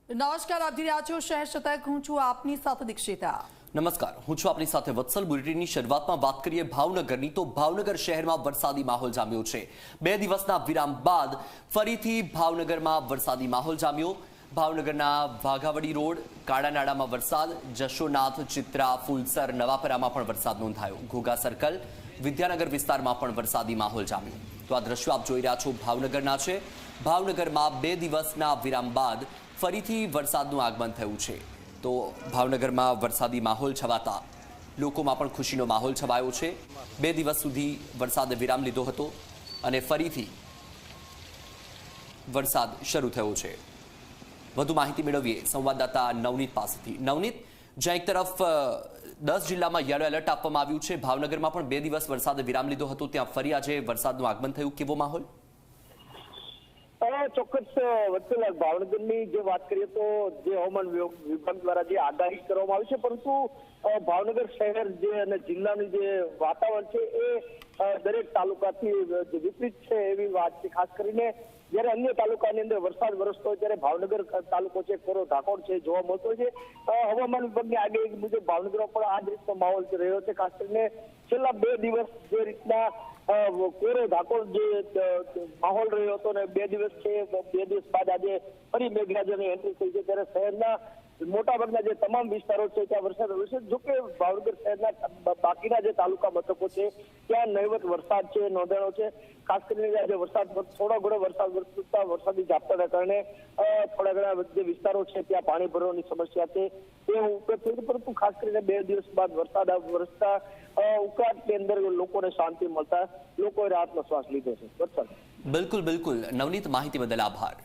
નમસ્કાર, આપ જોઈ રહ્યા છો શહેર શતક। હું છું આપની સાથે દીક્ષિતા। નમસ્કાર, હું છું આપની સાથે વત્સલ। બુલેટિનની શરૂઆતમાં વાત કરીએ ભાવનગરની, તો ભાવનગર શહેરમાં વરસાદી માહોલ જામ્યો છે। 2 દિવસના વિરામ બાદ ફરીથી ભાવનગરમાં વરસાદી માહોલ જામ્યો। ભાવનગરના વાઘાવડી રોડ, કાળાનાડામાં વરસાદ, જશોનાથ, ચિત્રા, ફૂલસર, નવાપરામાં પણ વરસાદ નોંધાયો। ઘોઘા સર્કલ, વિદ્યાનગર વિસ્તારમાં પણ વરસાદી માહોલ જામ્યો। તો આ દ્રશ્યો આપ જોઈ રહ્યા છો ભાવનગરના છે। ભાવનગરમાં 2 દિવસના વિરામ બાદ ફરીથી વરસાદનું આગમન થયું છે। તો ભાવનગરમાં વરસાદી માહોલ છવાતા લોકોમાં પણ ખુશીનો માહોલ છવાયો છે। 2 દિવસ સુધી વરસાદે વિરામ લીધો હતો અને ફરીથી વરસાદ શરૂ થયો છે। વધુ માહિતી મેળવીએ સંવાદદાતા નવનીત પાસેથી। નવનીત, જ્યાં એક તરફ 10 જિલ્લામાં યલો એલર્ટ આપવામાં આવ્યું છે, ભાવનગરમાં પણ 2 દિવસ વરસાદે વિરામ લીધો હતો, ત્યાં ફરી આજે વરસાદનું આગમન થયું, કેવો માહોલ? ચોક્કસ વત્સલ, ભાવનગરની જે વાત કરીએ તો જે હવામાન વિભાગ દ્વારા જે આગાહી કરવામાં આવી છે, પરંતુ ભાવનગર શહેર જે અને જિલ્લાનું જે વાતાવરણ છે એ દરેક તાલુકાથી વિપરીત છે એવી વાત છે। ખાસ કરીને જ્યારે અન્ય તાલુકાની અંદર વરસાદ વરસતો હોય ત્યારે ભાવનગર તાલુકો છે કોરો ધાકોડ છે જોવા મળતો છે। હવામાન વિભાગની આગાહી મુજબ ભાવનગરમાં પણ આ જ રીતનો માહોલ રહ્યો છે। ખાસ કરીને છેલ્લા 2 દિવસ જે રીતના કોરો ધાકોડ જે માહોલ રહ્યો હતો ને 2 દિવસ છે, 2 દિવસ બાદ આજે ફરી મેઘરાજાની એન્ટ્રી થઈ છે, ત્યારે શહેરના મોટાભાગના જે તમામ વિસ્તારો છે ત્યાં વરસાદ રહ્યો છે। જોકે ભાવનગર શહેરના બાકીના જે તાલુકા મથકો છે ત્યાં નહીવત વરસાદ છે નોંધાયો છે। ખાસ કરીને આજે વરસાદ થોડો ઘણો વરસાદ વરસતા વરસાદી ઝાપટાના કારણે થોડા ઘણા જે વિસ્તારો છે ત્યાં પાણી ભરવાની સમસ્યા છે તે ઉકેલ થઈ, પરંતુ ખાસ કરીને 2 દિવસ બાદ વરસાદ વરસતા ઉકળાટની અંદર લોકોને શાંતિ મળતા લોકોએ રાહતનો શ્વાસ લીધો છે। બિલકુલ, નવનીત, માહિતી બદલ આભાર।